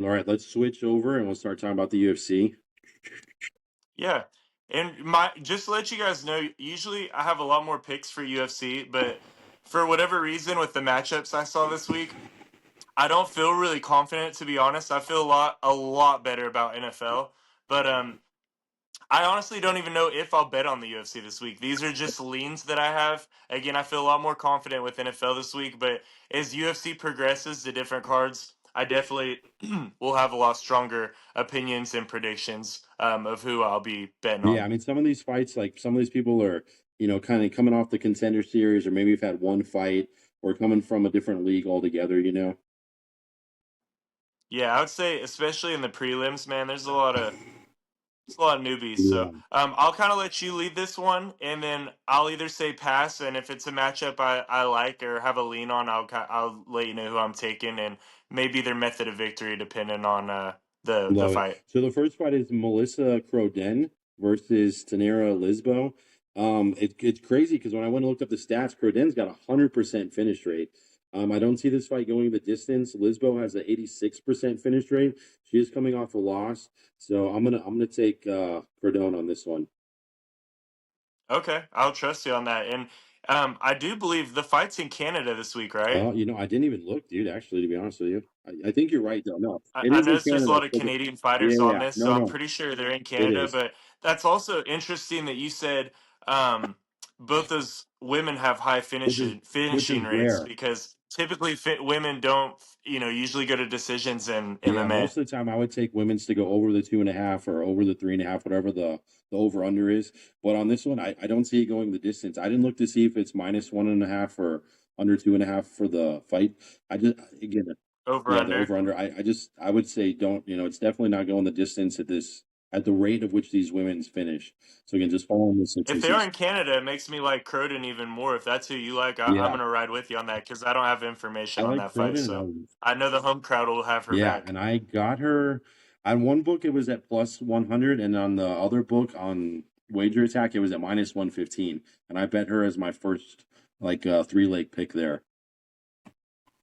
All right, let's switch over and we'll start talking about the UFC. Yeah. And my just to let you guys know, usually I have a lot more picks for UFC, but for whatever reason with the matchups I saw this week, I don't feel really confident to be honest. I feel a lot better about NFL. But I honestly don't even know if I'll bet on the UFC this week. These are just leans that I have. Again, I feel a lot more confident with NFL this week, but as UFC progresses to different cards, I definitely will have a lot stronger opinions and predictions of who I'll be betting Yeah, on. I mean, some of these fights, like some of these people are, kind of coming off the contender series, or maybe have had one fight, or coming from a different league altogether. Yeah, I would say especially in the prelims, man, there's a lot of newbies. So Yeah. I'll kind of let you lead this one, and then I'll either say pass, and if it's a matchup I like or have a lean on, I'll let you know who I'm taking, and maybe their method of victory depending on the Love it. fight. So the first fight is Melissa Croden versus Tanera Lisbo. It's crazy because when I went and looked up the stats, Croden's got 100% finish rate. I don't see this fight going the distance. Lisbo has an 86% finish rate. She is coming off a loss, so I'm gonna take Crodon on this one. Okay, I'll trust you on that. And I do believe the fight's in Canada this week, right? I didn't even look, dude. Actually, to be honest with you, I think you're right though. No, I, it I is in noticed there's a Canada. lot of So Canadian yeah, fighters yeah, on yeah. this, No, so I'm no, pretty sure they're in it Canada. is. But that's also interesting that you said um, both those women have high Which is which is finishing rates rare. because typically women don't, usually go to decisions in Yeah, MMA. most of the time I would take women's to go over the 2.5 or over the 3.5, whatever the over under is. But on this one, I don't see it going the distance. I didn't look to see if it's minus 1.5 or under 2.5 for the fight. I just again, Over yeah, the under. over under. I would say don't. It's definitely not going the distance at the rate of which these women's finish. So again, just following the If they are statistics. in Canada, it makes me like Croden even more. If that's who you like, I'm Yeah, gonna ride with you on that because I don't have I information on like that fight, Croden, and so I know the home crowd will have her yeah, back. and I got her on one book it was at plus 100, and on the other book on Wager Attack it was at minus 115, and I bet her as my first like three leg pick there.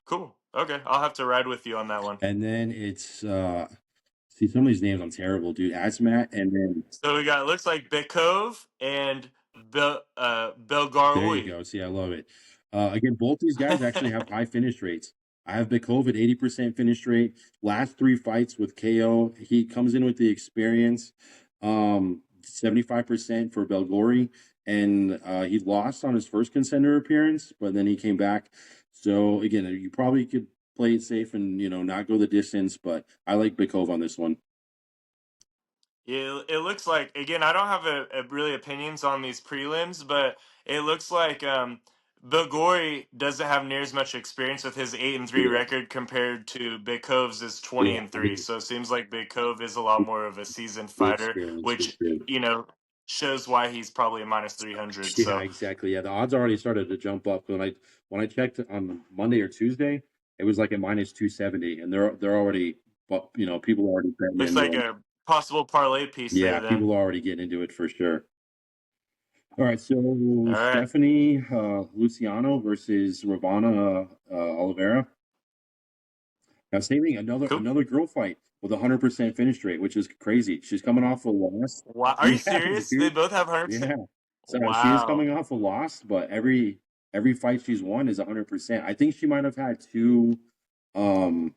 Cool. Okay, I'll have to ride with you on that one. And then it's see some of these names I'm terrible, dude. Asmat, and then So we got, it looks like Bekov and there you Belgaroui. go. See, I love it. Again, both these guys actually have high finish rates. I have Bikov at 80% finish rate. Last three fights with KO, he comes in with the experience. 75% for Belgori, and he lost on his first contender appearance, but then he came back. So again, you probably could play it safe and not go the distance, but I like Bikov on this one. It looks like, again, I don't have a really opinions on these prelims, but it looks like Belgori doesn't have near as much experience with his 8-3 Yeah, record compared to Bekov's is 20 yeah, and 3. So it seems like Bekov is a lot more of a seasoned the fighter, experience for which sure. you know shows why he's probably a minus 300. Yeah, So exactly. Yeah, the odds already started to jump up when I checked on Monday or Tuesday, it was like a minus 270, and they're already, but people are already betting looks like into it. a possible parlay piece Yeah, there then. people are already getting into it for sure. All right, so All right. Stephanie Luciano versus Ravana Oliveira. Now, same thing, Cool. another girl fight with 100% finish rate, which is crazy. She's coming off a loss. Wow. Are you Yeah, serious? They dude. both have 100%. Yeah. So she is Wow. coming off a loss, but every fight she's won is 100%. I think she might have had two um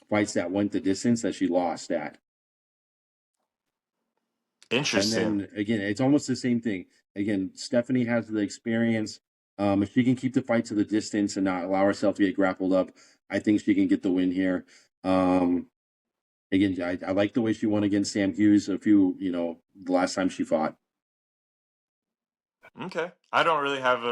fights that went the distance that she lost at. And Interesting. then again, it's almost the same thing. Again, Stephanie has the experience. If she can keep the fight to the distance and not allow herself to get grappled up, I think she can get the win here. Again, I like the way she won against Sam Hughes the last time she fought. Okay. I don't have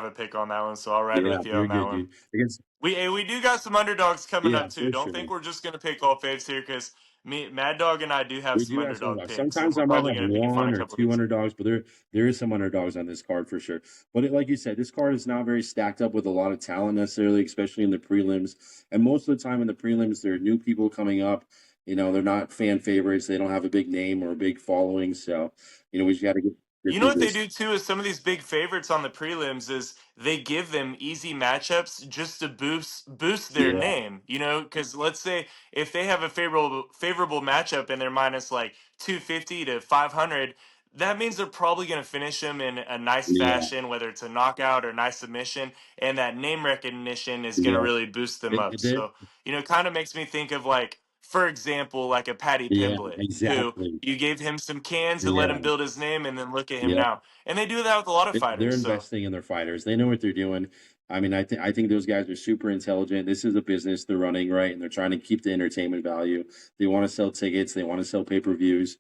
a pick on that one, so I'll ride Yeah, with you you're on that good, one. dude. Against We do got some underdogs coming Yeah, up too. for Don't sure. think we're just gonna pick all faves here because me, Mad Dog, and I do have We some do have some underdog dogs. picks, and Sometimes we're I might probably have gonna be fun a one or couple of two these. underdogs, but there is some underdogs on this card for sure. But like you said, this card is not very stacked up with a lot of talent necessarily, especially in the prelims. And most of the time in the prelims, there are new people coming up. They're not fan favorites. They don't have a big name or a big following. So, we just got to get. Good You know for what they this. do too is some of these big favorites on the prelims is they give them easy matchups just to boost their Yeah, name. You know, because let's say if they have a favorable matchup and they're minus like 250 to 500, that means they're probably going to finish them in a nice yeah, fashion, whether it's a knockout or nice submission, and that name recognition is going to yeah. really boost them up. They're, So you know, it kind of makes me think of like, for example, like a Paddy yeah, Pimblett who exactly. you gave him some cans and let him Yeah, build his name, and then look at him yeah. now. And they do that with a lot of They're fighters. So investing in their fighters. They know what they're doing. I mean, I think those guys are super intelligent. This is a business they're running, right? And they're trying to keep the entertainment value. They want to sell tickets. They want to sell pay-per-views.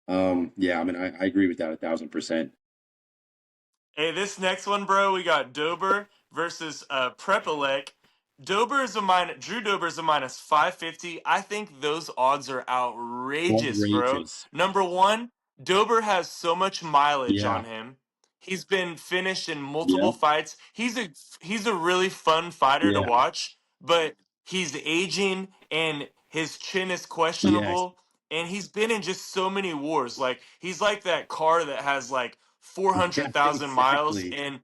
Yeah, I mean, I agree with that 1,000%. hey, this next one, bro, we got Dober versus Prepelec. Drew Dober is a minus 550. I think those odds are outrageous, bro. Outrageous. Number one, Dober has so much mileage Yeah, on him. He's been finished in multiple yeah, fights. He's a really fun fighter to yeah. watch, but he's aging and his chin is Yes, questionable, and he's been in just so many wars. Like he's like that car that has like yeah, 400,000 miles, exactly. and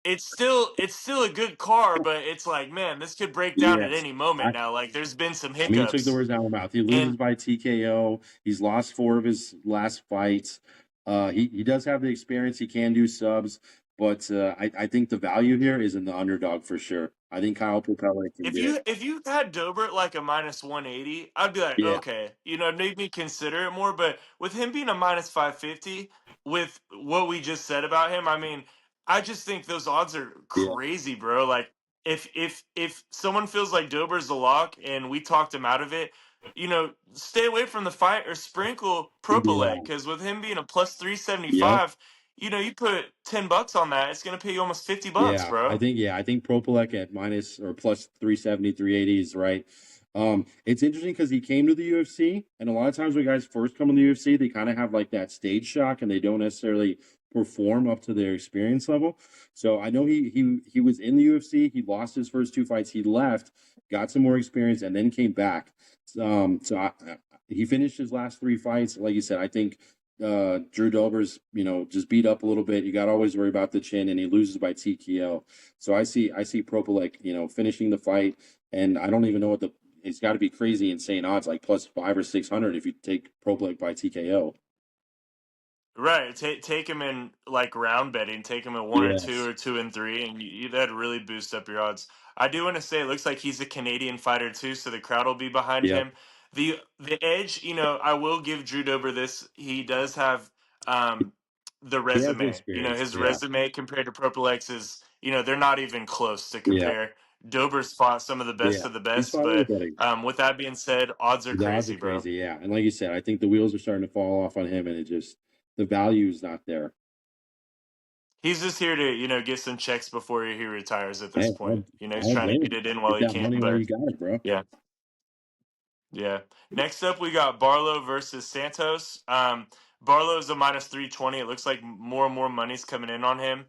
it's still a good car, but it's like, man, this could break down at Yes. any moment now. Like there's been some I mean, you took the hiccups. words out of my mouth. He loses And by TKO. He's lost 4 of his last fights. He does have the experience. He can do subs, but I think the value here is in the underdog for sure. I think Kyle Popella can If get it. you had Dobert like a minus 180, I'd be like, Yeah, okay, it made me consider it more. But with him being a minus 550, with what we just said about him, I mean, I just think those odds are yeah, crazy, bro. Like if someone feels like Dober's the lock and we talked him out of it, stay away from the fight or sprinkle Propylect yeah, because with him being a plus yep. 375, you put $10 on that, it's gonna pay you almost $50, bro. I think Propelec at minus or plus 370, 380 is right. It's interesting because he came to the UFC, and a lot of times when guys first come in the UFC, they kind of have like that stage shock and they don't necessarily perform up to their experience level. So I know he was in the UFC, he lost his first 2 fights, he left, got some more experience, and then came back. He finished his last 3 fights. Like you said, I think Drew Dober's, just beat up a little bit. You got to always worry about the chin, and he loses by TKO. So I see Propelec, finishing the fight, and I don't even know what the it's got to be crazy insane odds, like plus 5 or 600 if you take Propelec by TKO. Right. Take him in like round betting. Take him at one or two Yes. or 2 and 3, and that'd really boost up your odds. I do want to say it looks like he's a Canadian fighter too, so the crowd will be behind Yep. him. The edge, I will give Drew Dober this. He does have the He has the resume. experience. His Yeah. resume compared to Propylex is, they're not even close to Yeah. compare. Dober's fought some of the best Yeah. of the He's best, fought way but better. with that being said, odds are The odds are crazy, bro. crazy. Yeah. And like you said, I think the wheels are starting to fall off on him, and the value is not there. He's just here to, get some checks before he retires at this Hey, point. I He's don't trying to blame get him. it in while Get he that can. money while But you got it, bro. yeah, yeah. Next up, we got Barlow versus Santos. Barlow is a minus 320. It looks like more and more money's coming in on him.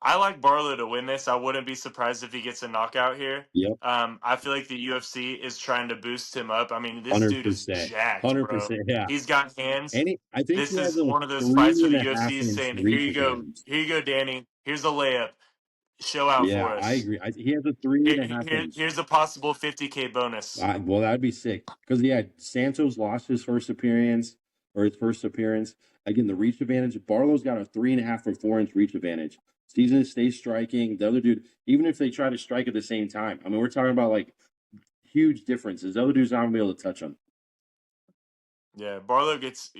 I like Barlow to win this. I wouldn't be surprised if he gets a knockout here. Yep. I feel like the UFC is trying to boost him up. I mean, this dude is 100%. jacked, bro. 100%. Yeah. He's got hands. I think This he has is a one of those fights three where and the a UFC half is inch saying, "Here reach you go, advantage. here you go, Danny. Here's a layup. Show out Yeah, for I us. agree. He has a three and a half inch. Here's a possible 50K bonus." Well, that'd be sick. Because yeah, Santos lost his first appearance or his first appearance. Again, the reach advantage. Barlow's got a 3.5 or 4 inch reach advantage. Season stays striking. The other dude, even if they try to strike at the same time, I mean, we're talking about like huge differences. The other dude's not gonna be able to touch him. Yeah, Barlow gets,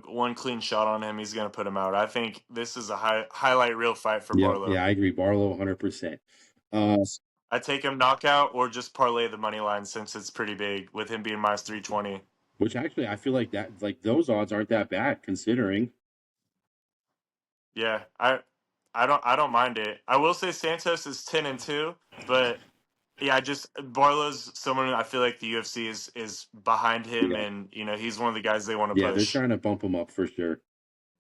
one clean shot on him, he's going to put him out. I think this is a highlight reel fight for Yep. Barlow. Yeah, I agree. Barlow 100%. Uh, I take him knockout or just parlay the money line since it's pretty big with him being minus 320. which actually I feel like those odds aren't that bad considering. Yeah, I don't mind it. I will say Santos is 10-2, but yeah, I just Barlow's someone I feel like the UFC is behind him, Yeah. and he's one of the guys they want to Yeah, they're push. trying to bump him up for sure.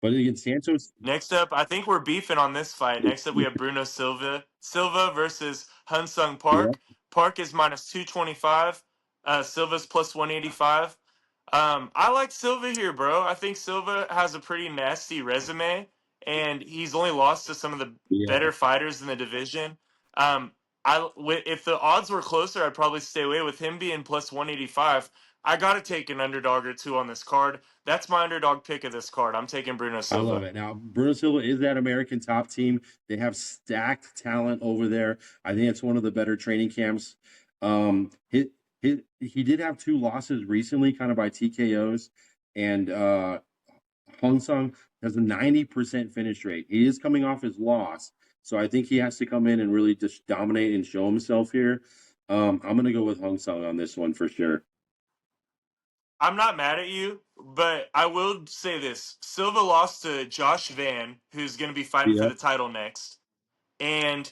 But again, Santos. Next up, I think we're beefing on this fight. Next up, we have Bruno Silva versus Hunsung Yeah. Park. Park is minus 225. Silva's plus 185. I like Silva here, bro. I think Silva has a pretty nasty resume, and he's only lost to some of the Yeah, better fighters in the division. Um, if the odds were closer, I'd probably stay away. With him being plus 185, I got to take an underdog or two on this card. That's my underdog pick of this card. I'm taking Bruno I love Silva. it. Now, Bruno Silva is that American top team. They have stacked talent over there. I think it's one of the better training camps. He did have two losses recently, kind of by TKOs, and Hong Sung has a 90% finish rate. He is coming off his loss, so I think he has to come in and really just dominate and show himself here. I'm going to go with Hong Sung on this one for sure. I'm not mad at you, but I will say this: Silva lost to Josh Van, who's going to be fighting for Yep. the title next, and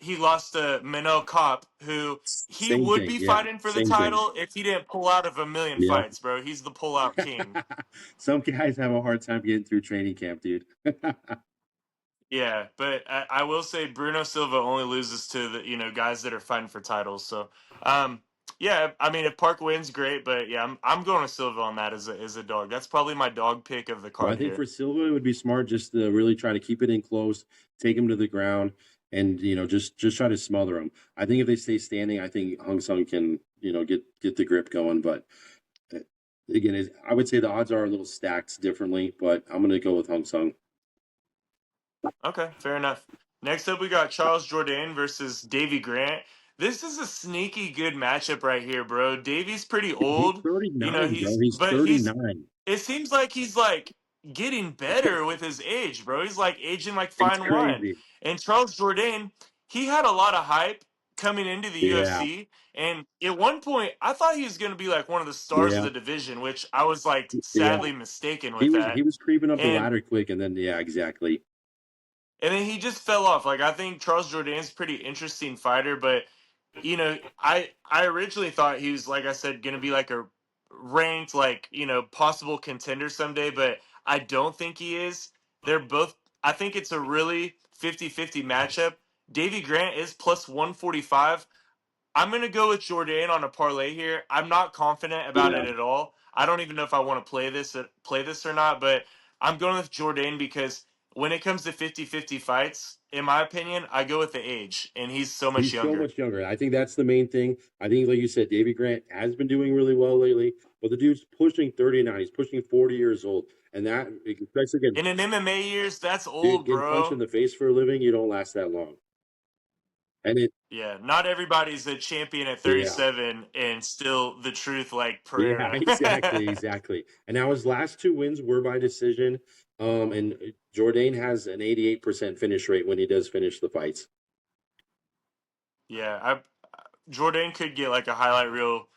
he lost to Manel Kopp, who he Same would thing. be Yeah. fighting for the Same thing. title if he didn't pull out of a million Yep. fights, bro. He's the pullout king. Some guys have a hard time getting through training camp, dude. Yeah, but I will say Bruno Silva only loses to the guys that are fighting for titles. So, yeah, I mean if Park wins, great, but yeah, I'm going to Silva on that as a dog. That's probably my dog pick of the Well, I card think here. for Silva, it would be smart just to really try to keep it in close, take him to the ground, and just try to smother him. I think if they stay standing, I think Hung Sung can get the grip going. But uh, again, I would say the odds are a little stacked differently, but I'm going to go with Hung Sung. Okay, fair enough. Next up, we got Charles Jourdain versus Davy Grant. This is a sneaky good matchup right here, bro. Davy's pretty He's old, 39, bro. He's but 39. it seems like he's like getting better with his age, bro. He's like aging like It's fine wine. crazy. And Charles Jourdain, he had a lot of hype coming into the Yeah, UFC. And at one point, I thought he was going to be like one of the stars of yeah, the division, which I was like yeah. sadly mistaken He with was he that. was creeping up the And ladder quick, and then yeah, exactly. and then he just fell off. Like I think Charles Jourdain's a pretty interesting fighter, but I originally thought he was like I said going to be like a ranked like possible contender someday, but I don't think he is. They're both. I think it's a really 50-50 matchup. Davy Grant is plus 145. I'm gonna go with Jourdain on a parlay here. I'm not confident about Yeah. it at all. I don't even know if I want to play this or not, but I'm going with Jourdain because when it comes to 50-50 fights, in my opinion, I go with the age, and he's so much He's so younger. much younger. I think that's the main thing. I think, like you said, Davy Grant has been doing really well lately, but the dude's pushing 39. He's pushing 40 years old. And that, especially again, And in MMA years, that's dude, old, getting punched in bro. the face for a living, you don't last that long. And Yeah, not everybody's a champion at yeah, 37 and still the truth like yeah, Pereira. exactly, exactly. And now his last two wins were by decision. And Jourdain has an 88% finish rate when he does finish the fights. Yeah, Jourdain could get like a highlight reel,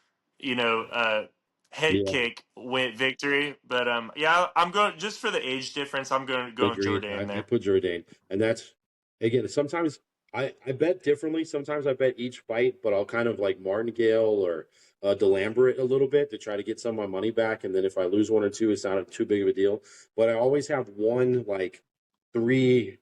head Yeah. kick win victory. But yeah, I'm going just for the age difference. I'm going with Agreed. Jourdain I there. put Jourdain, and that's again. Sometimes I bet differently. Sometimes I bet each fight, but I'll kind of like martingale or Delambre it a little bit to try to get some of my money back. And then if I lose one or two, it's not too big of a deal. But I always have one like three,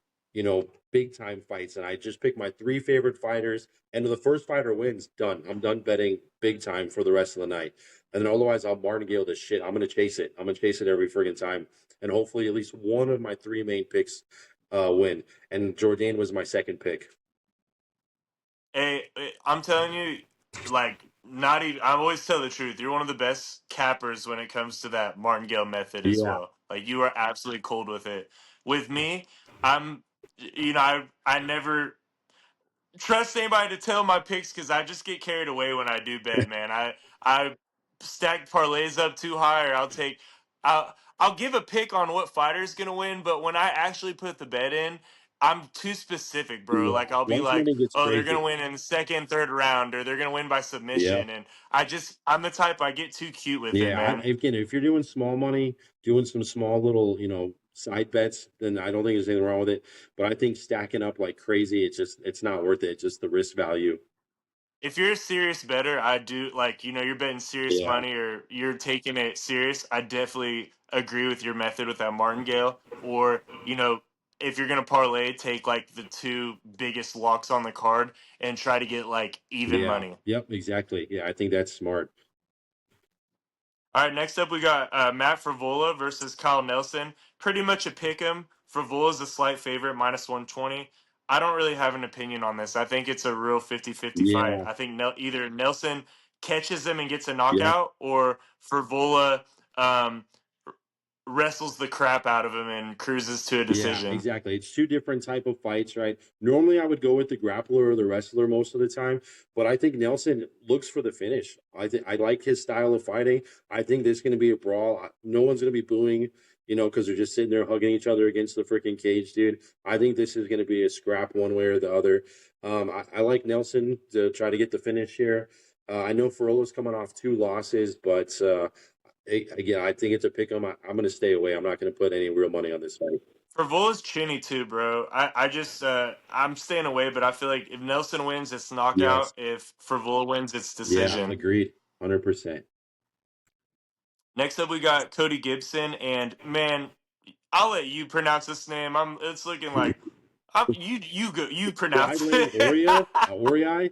big time fights, and I just pick my three favorite fighters. And if the first fighter wins, done. I'm done betting big time for the rest of the night. And then otherwise, I'll martingale this shit. I'm gonna chase it. I'm gonna chase it every friggin' time and hopefully at least one of my three main picks win. And Jourdain was my second pick. Hey, I'm telling you, like not even. I always tell the truth. You're one of the best cappers when it comes to that martingale method as Yeah, well. Like you are absolutely cold with it. With me, I'm. I never trust anybody to tell my picks because I just get carried away when I do bet, man. I stack parlays up too high, or I'll give a pick on what fighter's gonna win, but when I actually put the bet in, I'm too specific, bro. yeah. Like I'll be Once like, winning gets oh, they're crazy. gonna win in the second, third round, or they're gonna win by Yeah, submission, and I'm the type I get too cute with it, yeah. man. Again, if you're doing small money, doing some small little, side bets, then I don't think there's anything wrong with it. But I think stacking up like crazy, it's not worth it. It's just the risk value. If you're a serious bettor, I do like you're betting serious Yeah, money or you're taking it serious. I definitely agree with your method with that martingale. Or if you're gonna parlay, take like the two biggest locks on the card and try to get like even yeah, money. yep, exactly. Yeah, I think that's smart. All right, next up we got Matt Fravola versus Kyle Nelson. Pretty much a pick 'em Fravola's a slight favorite, minus 120. I don't really have an opinion on this. I think it's a real 50-50 fight. Yeah, I think either Nelson catches him and gets a yeah. knockout, or Favola um, wrestles the crap out of him and cruises to a Yeah, decision. exactly. It's two different type of fights, right? Normally, I would go with the grappler or the wrestler most of the time, but I think Nelson looks for the finish. I like his style of fighting. I think there's going to be a brawl. No one's going to be booing, because they're just sitting there hugging each other against the freaking cage, dude. I think this is going to be a scrap one way or the other. I like Nelson to try to get the finish here. I know Ferrolo's coming off 2 losses, but again, I think it's a pick 'em. I'm going to stay away. I'm not going to put any real money on this fight. Favola's chinny too, bro. I just I'm staying away, but I feel like if Nelson wins, it's Yes. knockout. If Favola wins, it's Yeah, decision. agreed. 100%. Next up, we got Cody Gibson, and man, I'll let you pronounce this name. It's looking like you pronounce Quidling it. Ori.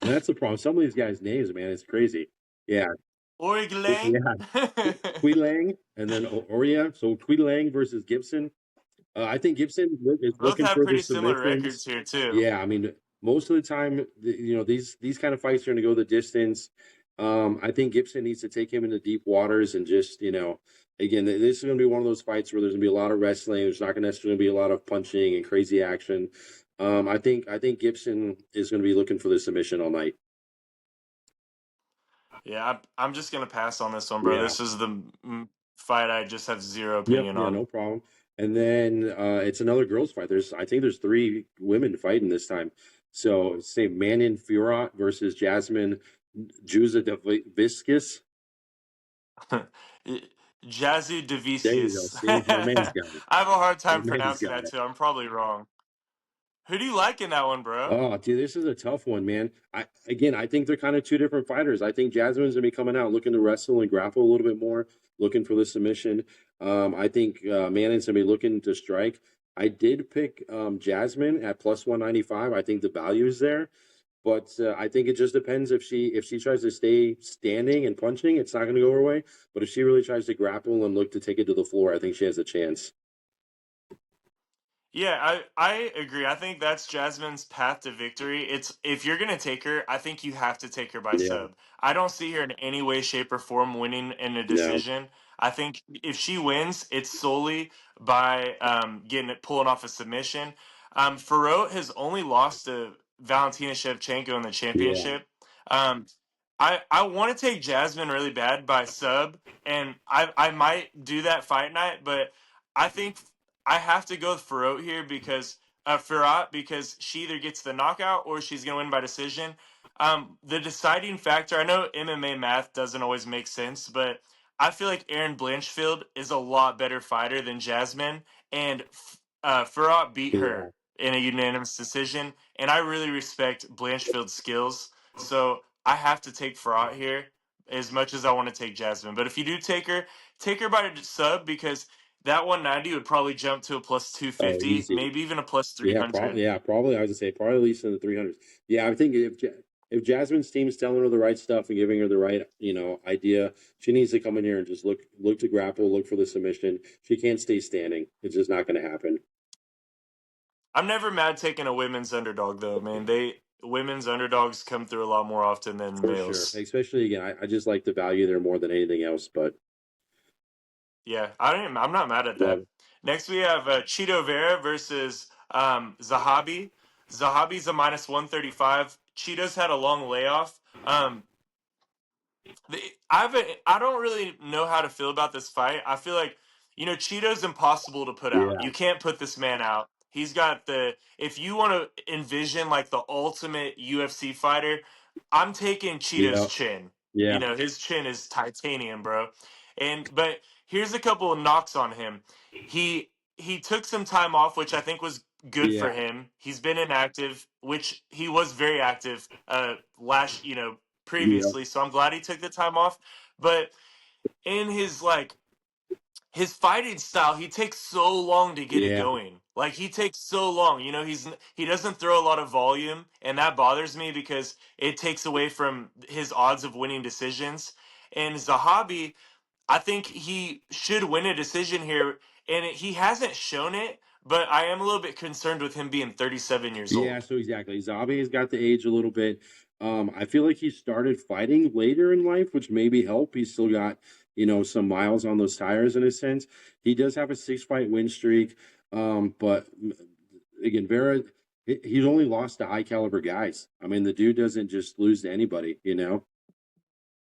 That's the problem. Some of these guys' names, man, it's crazy. Yeah, Origlang. yeah. Quidling and then Oria. So Quidling versus Gibson. I think Gibson is Both looking have for the pretty similar submissions. records here too. Yeah, I mean, most of the time, these kind of fights are going to go the distance. I think Gibson needs to take him into deep waters and just, again, this is going to be one of those fights where there's going to be a lot of wrestling. There's not going to necessarily be a lot of punching and crazy action. I think Gibson is going to be looking for the submission all night. Yeah, I'm just gonna pass on this one, bro. Yeah. This is the fight I just have zero Yep. opinion Yeah. on. No problem. And then it's another girls' fight. I think there's 3 women fighting this time. So say Manon Fiorot versus Jasmine Juza Jazzu There you go. Devicius. See, my man's I got it. have a hard My time man's pronouncing got that it. too. I'm probably wrong. Who do you like in that one, bro? Oh, dude, this is a tough one, man. I think they're kind of two different fighters. I think Jasmine's gonna be coming out looking to wrestle and grapple a little bit more, looking for the submission. I think Manning's gonna be looking to strike. I did pick Jasmine at plus 195. I think the value is there, but I think it just depends if she tries to stay standing and punching, it's not gonna go her way. But if she really tries to grapple and look to take it to the floor, I think she has a chance. Yeah, I agree. I think that's Jasmine's path to victory. It's if you're gonna take her, I think you have to take her by Yeah, sub. I don't see her in any way, shape, or form winning in a no, decision. I think if she wins, it's solely by pulling off a submission. Farot has only lost to Valentina Shevchenko in the yeah, championship. Um, I want to take Jasmine really bad by sub, and I might do that fight night, but I think I have to go with Farot here because Firat because she either gets the knockout or she's gonna win by decision. The deciding factor, I know MMA math doesn't always make sense, but I feel like Erin Blanchfield is a lot better fighter than Jasmine, and Firat beat yeah. her in a unanimous decision, and I really respect Blanchfield's skills, so I have to take Firat here as much as I want to take Jasmine. But if you do take her by sub because that 190 would probably jump to a plus Oh, 250, easy. maybe even a plus Yeah, probably. 300. Yeah, probably. I would say probably at least in the 300s. Yeah, I think if Jasmine's team is telling her the right stuff and giving her the right idea, she needs to come in here and just look to grapple, look for the submission. She can't stay standing. It's just not going to happen. I'm never mad taking a women's underdog though, man. Women's underdogs come through a lot more often than For sure. males. Especially again, I just like the value there more than anything else. But Yeah, I'm not mad at love that. it. Next we have Cheeto Vera versus Zahabi. Zahabi's a minus 135. Cheeto's had a long layoff. I don't really know how to feel about this fight. I feel like Cheeto's impossible to put out. Yeah, You can't put this man out. He's got if you want to envision like the ultimate UFC fighter, I'm taking Cheeto's yeah, chin. yeah, His chin is titanium, bro. But here's a couple of knocks on him. He took some time off, which I think was good for yeah, him. He's been inactive, which he was very active last yeah, previously, so I'm glad he took the time off. But in his fighting style, he takes so long to get it yeah, going. Like he takes so long. He doesn't throw a lot of volume, and that bothers me because it takes away from his odds of winning decisions. And Zahabi, I think he should win a decision here, and he hasn't shown it. but I am a little bit concerned with him being 37 years Yeah, old. so exactly. Zabi has got the age a little bit. I feel like he started fighting later in life, which maybe help. He's still got, some miles on those tires in a sense. He does have a 6 fight win streak. But again, Vera, he's only lost to high caliber guys. I mean, the dude doesn't just lose to anybody, you know?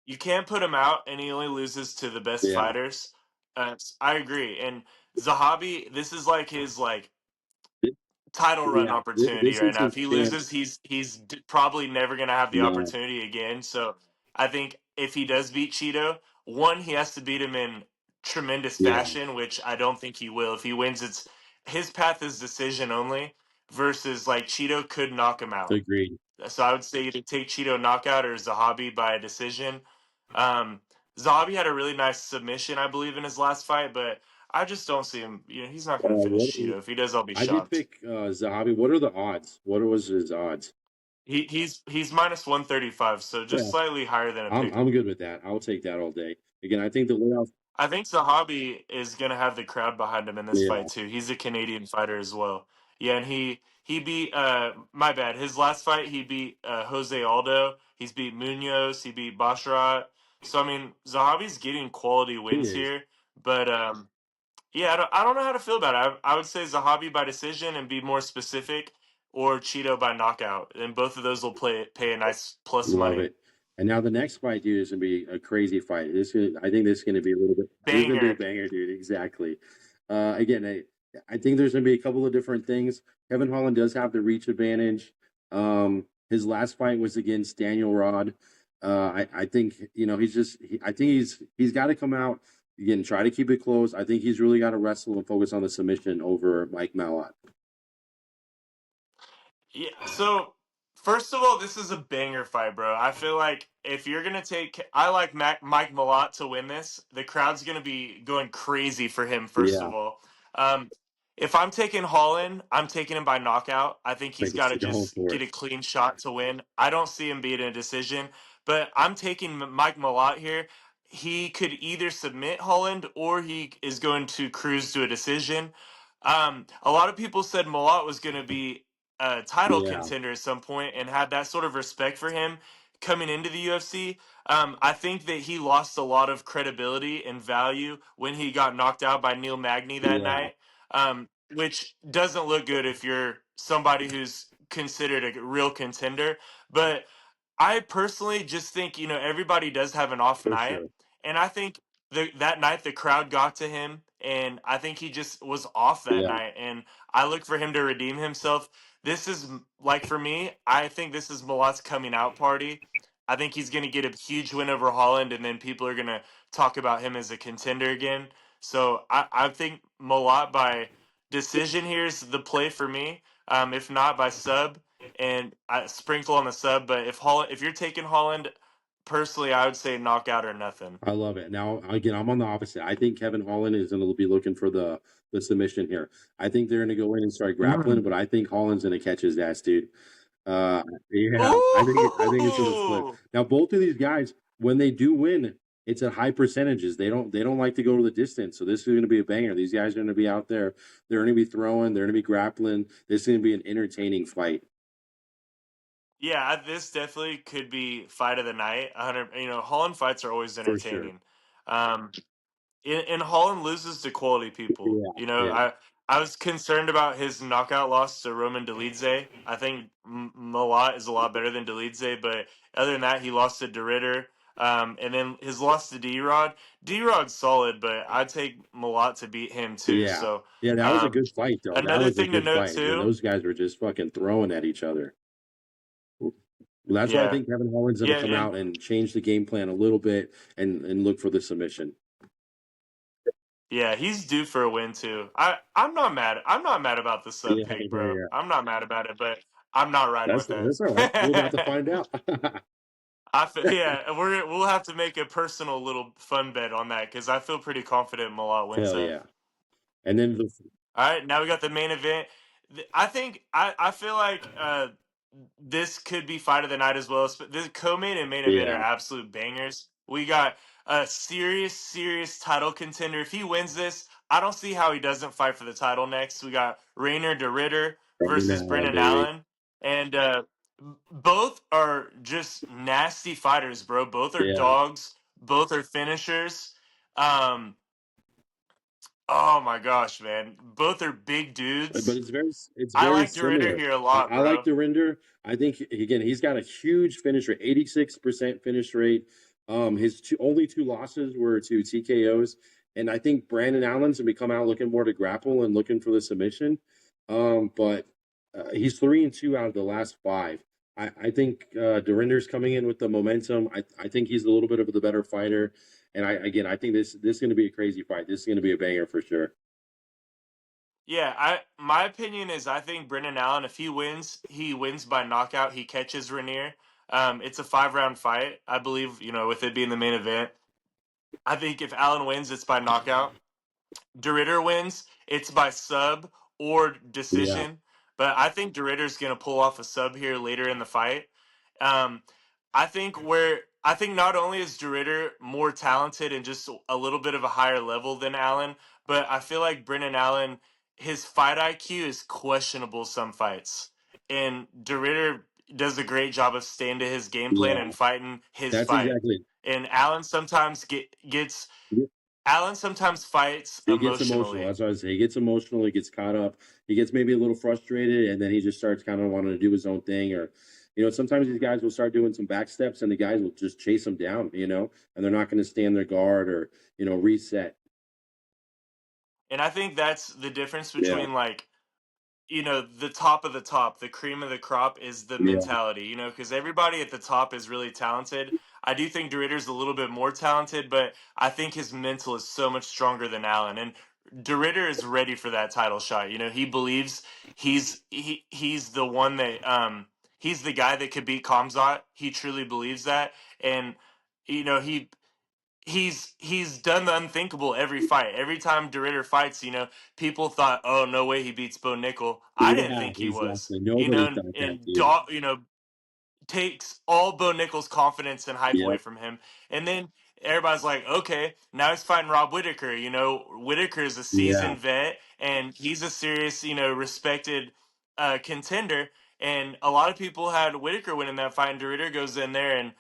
You can't put him out, and he only loses to the best Yeah. fighters. I agree. And Zahabi, this is like his title run Yeah. opportunity This right is now. his If he chance. loses, probably never going to have the No, opportunity again. So I think if he does beat Cheeto, one, he has to beat him in tremendous yeah, fashion, which I don't think he will. If he wins, it's his path is decision only. Versus like Cheeto could knock him out. agreed. So I would say either take Cheeto knockout or Zahabi by a decision. Um, Zahabi had a really nice submission, I believe, in his last fight, but I just don't see him. He's not going to finish What Cheeto. If he does, I'll be I did shocked. pick Zahabi. What are the odds? What was his odds? He's minus 135, so just Yeah, slightly higher than a pick 'em. I'm good with that. I'll take that all day. Again, I think the layoff. I think Zahabi is going to have the crowd behind him in this Yeah, fight too. He's a Canadian fighter as well. Yeah, and he beat my bad. His last fight he beat Jose Aldo. He's beat Munoz. He beat Basharat. So I mean, Zahabi's getting quality he wins is. here, but yeah, I don't know how to feel about it. I would say Zahabi by decision and be more specific, or Cheeto by knockout, and both of those will pay a nice plus Love money. it. And now the next fight, dude, is gonna be a crazy fight. I think this is gonna be a little bit. This is gonna be a Banger. banger, dude. Exactly. Again, I think there's gonna be a couple of different things. Kevin Holland does have the reach advantage. His last fight was against Daniel Rod. I think I think he's got to come out again, try to keep it close. I think he's really got to wrestle and focus on the submission over Mike Malott. Yeah. So first of all, this is a banger fight, bro. I feel like if you're gonna take, I like Mike Malott to win this. The crowd's gonna be going crazy for him. First Yeah, of all, um, if I'm taking Holland, I'm taking him by knockout. I think he's got thanks. to Going just for get it. a clean shot to win. I don't see him beating a decision, but I'm taking Mike Malott here. He could either submit Holland or he is going to cruise to a decision. A lot of people said Malott was going to be a title Yeah, contender at some point and had that sort of respect for him coming into the UFC. I think that he lost a lot of credibility and value when he got knocked out by Neil Magny that yeah, night, which doesn't look good if you're somebody who's considered a real contender. But I personally just think everybody does have an off for night, sure. and I think that night the crowd got to him, and I think he just was off that Yeah. night, and I look for him to redeem himself. This is like for me, I think this is Malat's coming out party. I think he's going to get a huge win over Holland, and then people are going to talk about him as a contender again. So I think Malat by decision here is the play for me. If not by sub, and I sprinkle on the sub. But if you're taking Holland, personally, I would say knockout or nothing. I love it. Now, again, I'm on the opposite. I think Kevin Holland is going to be looking for the submission here. I think they're going to go in and start grappling, but I think Holland's going to catch his ass, dude. Uh, yeah, I think it's going to flip. Ooh! Now, both of these guys, when they do win, it's at high percentages. They don't like to go to the distance. So this is going to be a banger. These guys are going to be out there. They're going to be throwing. They're going to be grappling. This is going to be an entertaining fight Yeah, this definitely could be fight of the night. 100. Holland fights are always for sure. entertaining. Um, and Holland loses to quality people. Yeah, yeah, I was concerned about his knockout loss to Roman Dolidze. I think Malat is a lot better than Dolidze, but other than that, he lost to DeRitter. And then his loss to D-Rod. D-Rod's solid, but I'd take Malat to beat him too. yeah, So yeah. That was a um, good fight, though. That another was a thing to good note fight when too. those guys were just fucking throwing at each other. Well, that's why I Yeah, think Kevin Holland's going to yeah, come and out and change the game plan a little bit and look for the submission. yeah, he's due for a win too. I'm not mad. I'm not mad about the sub Yeah, pick, yeah, bro. yeah. I'm not mad about it, but I'm not riding with That's all right. We're about to it. find out. Yeah, we'll have to make a personal little fun bet on that because I feel pretty confident Malott wins Hell that. yeah! And then the All right, now we got the main event. I think I feel like this could be fight of the night as well. The co-main and main event are yeah, absolute bangers. We got a serious title contender. If he wins this, I don't see how he doesn't fight for the title next. We got Rainer de Ritter Brandon versus Allen, Brennan baby. Allen, and both are just nasty fighters, bro. Both are Yeah. dogs. Both are finishers. Um, oh my gosh, man! Both are big But dudes. it's I very like de Ritter similar. here a lot, I like bro. Durinder. I think again he's got a huge finish rate, 86% finish rate. His only two losses were to TKOs, and I think Brandon Allen's gonna come out looking more to grapple and looking for the submission. But he's 3-2 out of the last five. I think Durinder's coming in with the momentum. I think he's a little bit of the better fighter, and I think this is going to be a crazy fight. This is going to be a banger for sure. Yeah, my opinion is I think Brendan Allen, if he wins by knockout. He catches Rainier. It's a 5 round fight. I believe, with it being the main event. I think if Allen wins, it's by knockout. DeRitter wins, it's by sub or Yeah, decision. But I think DeRitter's going to pull off a sub here later in the fight. Um, I think not only is DeRitter more talented and just a little bit of a higher level than Allen, but I feel like Brennan Allen, his fight IQ is questionable some fights, and DeRitter does a great job of staying to his game plan yeah. and fighting his That's fight. exactly And Allen sometimes gets it. Allen sometimes fights He gets emotional. emotionally. That's what I say. He gets emotional. He gets caught up. He gets maybe a little frustrated, and then he just starts kind of wanting to do his own thing. Or, sometimes these guys will start doing some back steps, and the guys will just chase him down. And they're not going to stand their guard or reset. And I think that's the difference Yeah, between like the top of the top, the cream of the crop is the yeah, mentality, because everybody at the top is really talented. I do think DeRitter's a little bit more talented, but I think his mental is so much stronger than Allen. And DeRitter is ready for that title shot. He believes he's the one that he's the guy that could beat Kamzat. He truly believes that. And he's done the unthinkable every fight. Every time DeRitter fights, people thought, "Oh, no way he beats Bo Nickel." I didn't yeah. think he was. Exactly. Nobody And, thought that, and dude. Daw- takes all Bo Nickel's confidence and hype away Yep. from him. And then everybody's like, okay, now he's fighting Rob Whitaker. Whitaker is a Yeah. seasoned vet and he's a serious, respected contender. And a lot of people had Whitaker winning that fight, and DeRitter goes in there and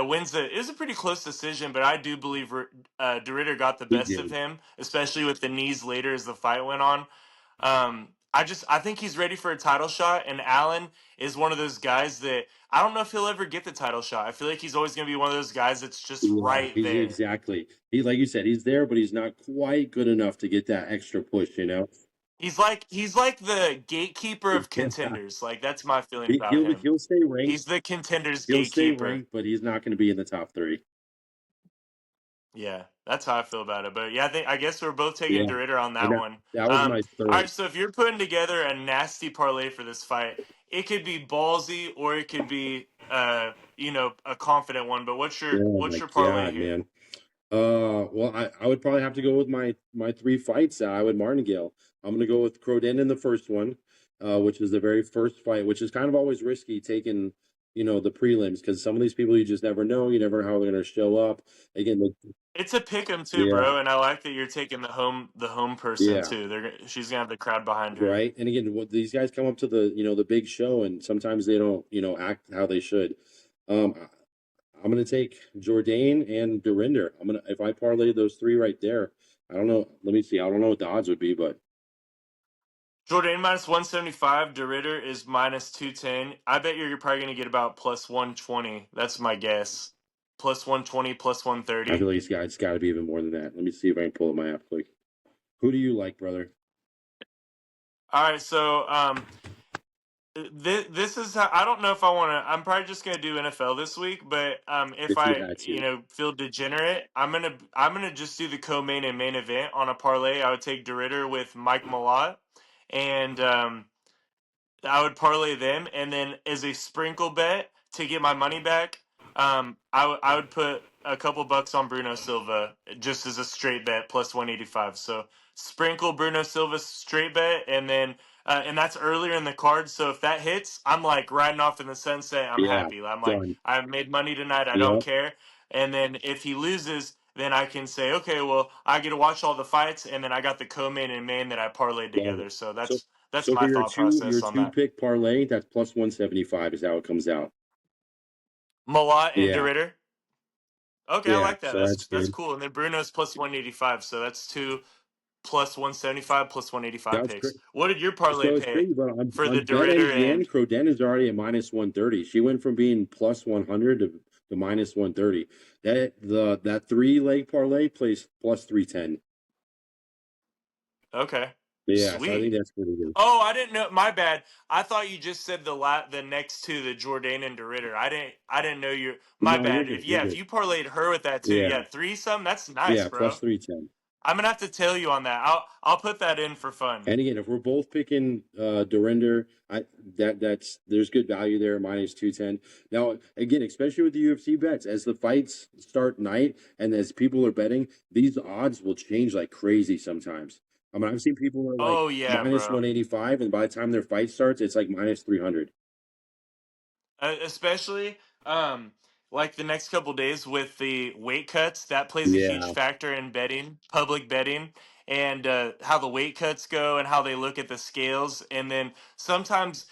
wins it was a pretty close decision, but I do believe DeRitter got the He best of did. him, especially with the knees later as the fight went on. I think he's ready for a title shot, and Allen is one of those guys that I don't know if he'll ever get the title shot. I feel like he's always going to be one of those guys that's just Yeah, right he's there. exactly. He like you said, he's there, but he's not quite good enough to get that extra push. He's like the gatekeeper of Yeah. contenders. Like that's my feeling He, about he'll him. he'll stay ranked. He's the contenders He'll stay gatekeeper. ranked, but he's not going to be in the top three. Yeah, that's how I feel about it. But yeah, I guess we're both taking Yeah, DeRitter on and that one. that was my All third. right, so if you're putting together a nasty parlay for this fight, it could be ballsy or it could be a confident one. But what's your Oh what's my your parlay god, here? man. Well, I would probably have to go with my three fights. I would Martingale. I'm gonna go with Croden in the first one, which is the very first fight, which is kind of always risky taking the prelims because some of these people you just never know. You never know how they're gonna show up. Again, It's a pick 'em too, yeah, bro, and I like that you're taking the home person yeah. too. She's gonna have the crowd behind her. Right. And again, these guys come up to the big show, and sometimes they don't, act how they should. I'm going to take Jourdain and Durinder. if I parlay those three right there, I don't know. Let me see. I don't know what the odds would be, but Jordan minus 175. DeRitter is minus 210. I bet you're probably gonna get about plus 120. That's my guess. Plus 120, plus I feel 130. like it's got to be even more than that. Let me see if I can pull up my app quick. Who do you like, brother? All right, so this is how, I don't know if I want to. I'm probably just gonna do NFL this week, but if If you I had to. feel degenerate, I'm gonna just do the co-main and main event on a parlay. I would take DeRitter with Mike Malott, and I would parlay them, and then as a sprinkle bet to get my money back, I would put a couple bucks on Bruno Silva just as a straight bet plus 185. So sprinkle Bruno Silva straight bet, and that's earlier in the card. So if that hits, I'm like riding off in the sunset. I'm Yeah, happy. I'm like done. I made money tonight. I don't Yep. care. And then if he loses, then I can say, okay, well, I get to watch all the fights, and then I got the co-main and main that I parlayed Love it. together. So So that's so for my thought your process on two that. pick parlay, that's plus 175 is how it comes out. Malat and Yeah. DeRitter. Okay, I Yeah. like that. So that's That's good. cool. And then Bruno's plus 185, so that's two plus 175 plus 185 That's picks. great. What did your parlay So it's pay crazy, but for on the BetMGM, DeRitter and Croden is already at minus 130. She went from being plus 100 to minus 130. That three leg parlay plays plus 310. okay, Yeah, so I think sweet. that's pretty good. Oh, I didn't know. My bad. I thought you just said the next two, the Jourdain and DeRitter. I didn't know you. My No, you're bad. good. If You're yeah, if good. you parlayed her with that too, Yeah. yeah, threesome. That's nice, Yeah, bro. plus 310. I'm gonna have to tell you on that. I'll put that in for fun. And again, if we're both picking Dorinder, that's there's good value there, minus 210. Now, again, especially with the UFC bets, as the fights start night and as people are betting, these odds will change like crazy sometimes. I mean, I've seen people who are like Oh yeah, minus bro. 185, and by the time their fight starts, it's like minus 300. Especially like the next couple days with the weight cuts, that plays a huge Yeah. factor in betting, public betting, and how the weight cuts go and how they look at the scales. And then sometimes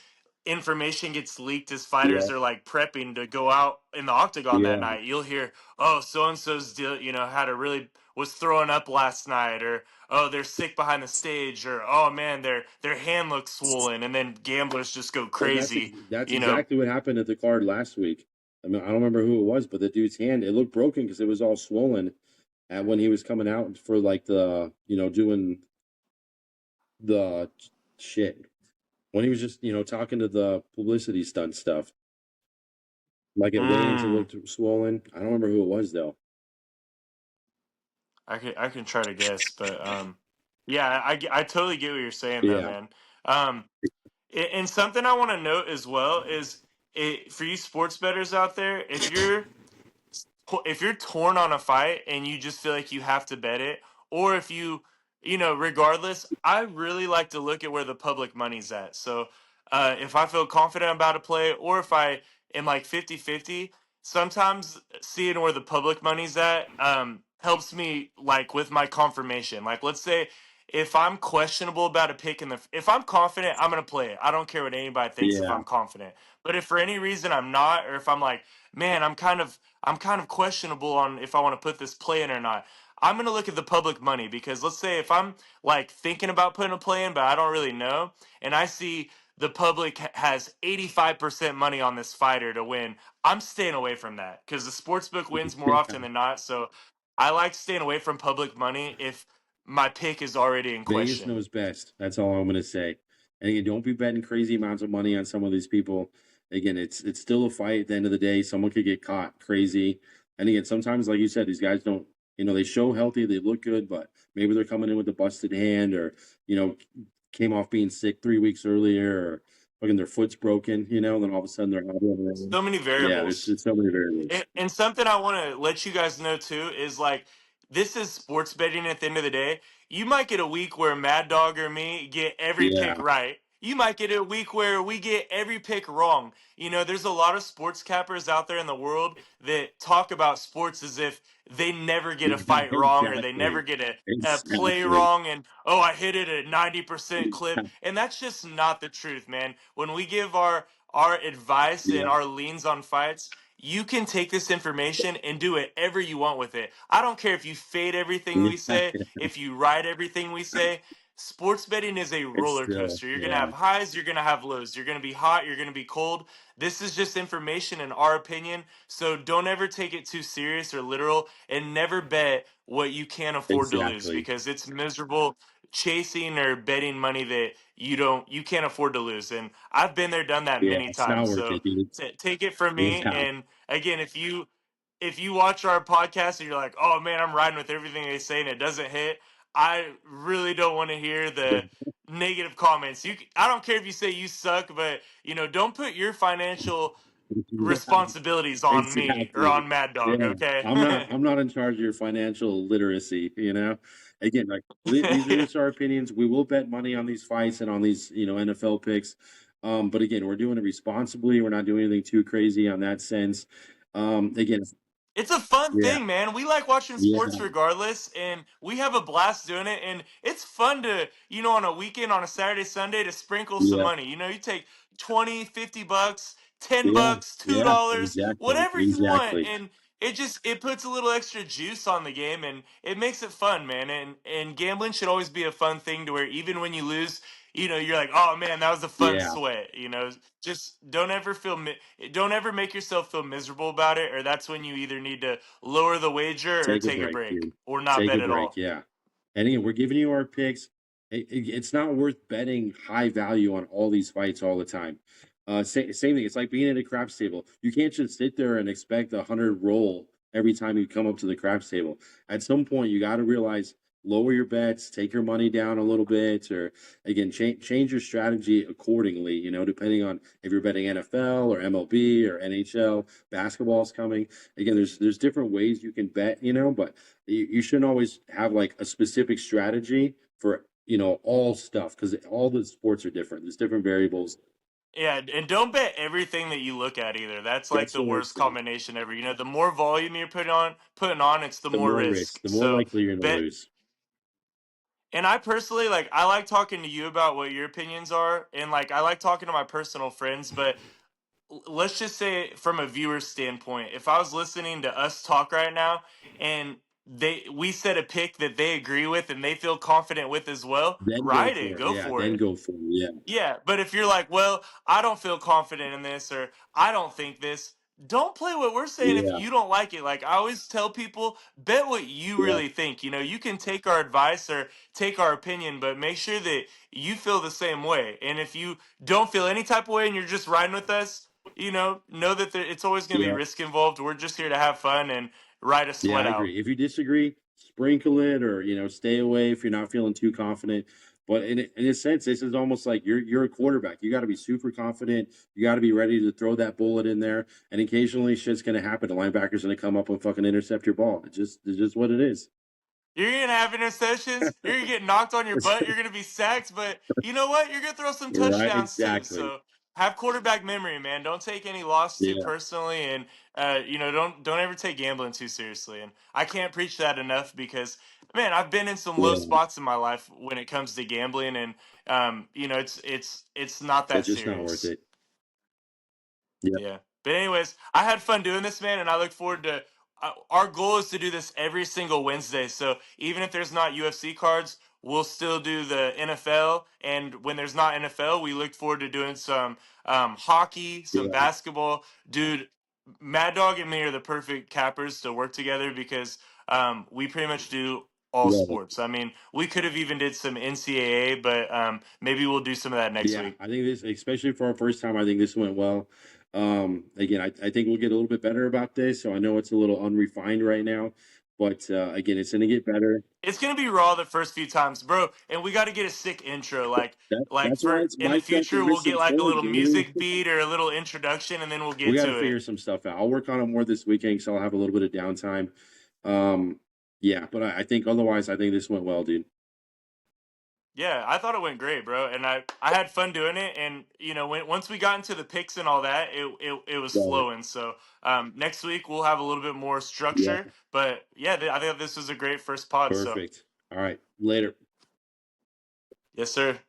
information gets leaked as Yeah. fighters are like prepping to go out in the octagon that Yeah. night. You'll hear, oh, so and so's deal, had a really was throwing up last night, or oh, they're sick behind the stage, or oh man, their hand looks swollen, and then gamblers just go Well, crazy, that's you know. exactly what happened at the card last week. I mean, I don't remember who it was, but the dude's hand, it looked broken because it was all swollen at when he was coming out for like doing the shit. When he was just, talking to the publicity stunt stuff. Like at weigh-ins, it Mm. looked swollen. I don't remember who it was though. I can try to guess, but yeah, I totally get what you're saying though, Yeah. man. Um, and something I want to note as well is for you sports bettors out there, if you're torn on a fight and you just feel like you have to bet it, or if regardless, I really like to look at where the public money's at. So if I feel confident about a play, or if I am like 50-50, sometimes seeing where the public money's at helps me like with my confirmation. Like, let's say if I'm questionable about a pick if I'm confident, I'm going to play it. I don't care what anybody thinks if Yeah. I'm confident. But if for any reason I'm not, or if I'm like, man, I'm kind of questionable on if I want to put this play in or not. I'm going to look at the public money, because let's say if I'm like thinking about putting a play in, but I don't really know, and I see the public has 85% money on this fighter to win, I'm staying away from that because the sports book wins more often than not. So I like staying away from public money if my pick is already in Vegas question. knows best. That's all I'm going to say. And again, don't be betting crazy amounts of money on some of these people. Again, it's still a fight. At the end of the day, someone could get caught crazy. And again, sometimes, like you said, these guys don't. They show healthy, they look good, but maybe they're coming in with a busted hand, or you know, came off being sick 3 weeks earlier, or fucking their foot's broken. And then all of a sudden they're out on their own. So many Yeah, variables. it's so many variables. And something I want to let you guys know too is like, this is sports betting at the end of the day. You might get a week where Mad Dog or me get every pick Yeah, right. You might get a week where we get every pick wrong. There's a lot of sports cappers out there in the world that talk about sports as if they never get a yeah, fight wrong, or they never exactly, get a play exactly. wrong, and oh, I hit it at 90% clip. And that's just not the truth, man. When we give our advice and Yeah, our leans on fights, you can take this information and do whatever you want with it. I don't care if you fade everything we yeah. say, if you ride everything we say. Sports betting is a It's roller still, coaster. You're going to yeah, have highs, you're going to have lows. You're going to be hot, you're going to be cold. This is just information in our opinion. So don't ever take it too serious or literal, and never bet what you can't afford to lose, exactly. because it's miserable chasing or betting money that you can't afford to lose. And I've been there, done that Yeah, many it's not times. worth So it, dude. take it from me. Yeah, And again, if you watch our podcast and you're like, oh man, I'm riding with everything they say and it doesn't hit, I really don't want to hear the negative comments. I don't care if you say you suck, but don't put your financial yeah, responsibilities on me or exactly. on Mad Dog, Yeah, okay? I'm not in charge of your financial literacy. Again, like these are Yeah. just our opinions. We will bet money on these fights and on these, NFL picks. But again, we're doing it responsibly. We're not doing anything too crazy on that sense. Again, It's a fun Yeah. thing, man. We like watching sports Yeah. regardless, and we have a blast doing it. And it's fun to, on a weekend, on a Saturday, Sunday, to sprinkle some Yeah. money. You take 20, $50, $10, Yeah. Yeah. $2, Exactly. whatever you want. Exactly. And it puts a little extra juice on the game, and it makes it fun, man. And gambling should always be a fun thing to where even when you lose, you're like, oh man, that was a fun Yeah. sweat. Just don't ever make yourself feel miserable about it, or that's when you either need to lower the wager or Take a take a break, break dude. or not Take a bet at break. all. Yeah. And again, we're giving you our picks. It's not worth betting high value on all these fights all the time. Same thing. It's like being at a craps table. You can't just sit there and expect 100 roll every time you come up to the craps table. At some point, you got to realize lower your bets, take your money down a little bit, or again, change your strategy accordingly. Depending on if you're betting NFL or MLB or NHL, basketball's coming. Again, there's different ways you can bet, but you shouldn't always have like a specific strategy for all stuff because all the sports are different. There's different variables. Yeah, and don't bet everything that you look at either. That's like That's the the worst worst thing. combination ever. The more volume you're putting on, it's the The more more risk, risk. the more So likely you're going to bet. lose. And I personally, like, I like talking to you about what your opinions are, and like I like talking to my personal friends, but let's just say from a viewer standpoint, if I was listening to us talk right now and we said a pick that they agree with and they feel confident with as well, Then go write it, for it. go Yeah. for Then it. go for it. Yeah. Yeah, but if you're like, well, I don't feel confident in this, or I don't think this, don't play what we're saying if Yeah. you don't like it. Like I always tell people, bet what you Yeah. really think. You can take our advice or take our opinion, but make sure that you feel the same way. And if you don't feel any type of way and you're just riding with us, know that it's always going to be Yeah. risk involved. We're just here to have fun and ride a Yeah, sweat I out. agree. If you disagree, sprinkle it or stay away if you're not feeling too confident. But in a sense, this is almost like you're a quarterback. You got to be super confident. You got to be ready to throw that bullet in there. And occasionally, shit's going to happen. The linebacker's going to come up and fucking intercept your ball. It's just what it is. You're gonna have interceptions. You're gonna get knocked on your butt. You're gonna be sacked. But you know what? You're gonna throw some Right? touchdowns too. Exactly. So have quarterback memory, man. Don't take any loss too Yeah. personally, and don't ever take gambling too seriously. And I can't preach that enough because, man, I've been in some low Yeah. spots in my life when it comes to gambling, and it's not that It's just not worth serious. it. Yeah. Yeah. But anyways, I had fun doing this, man, and I look forward to. Our goal is to do this every single Wednesday. So even if there's not UFC cards, we'll still do the NFL. And when there's not NFL, we look forward to doing some hockey, some Yeah. basketball. Dude, Mad Dog and me are the perfect cappers to work together because we pretty much do all Love it. sports. I mean, we could have even did some NCAA, but maybe we'll do some of that next Yeah, week. I think this, especially for our first time, I think this went well. Again, I think we'll get a little bit better about this. So I know it's a little unrefined right now, but again, it's going to get better. It's gonna be raw the first few times, bro. And we got to get a sick intro, like That's why for it's in the mic'd up future, and we'll get missing like a form, little dude. music beat or a little introduction, and then we'll We get got to to it. figure some stuff out. I'll work on it more this weekend, so I'll have a little bit of downtime. Um, yeah, but I think otherwise, I think this went well, dude. Yeah, I thought it went great, bro, and I had fun doing it. And once we got into the picks and all that, it was Love it. flowing. So next week we'll have a little bit more Yeah, structure. But yeah, I think this was a great first pod. So perfect. All right, later. yes, sir.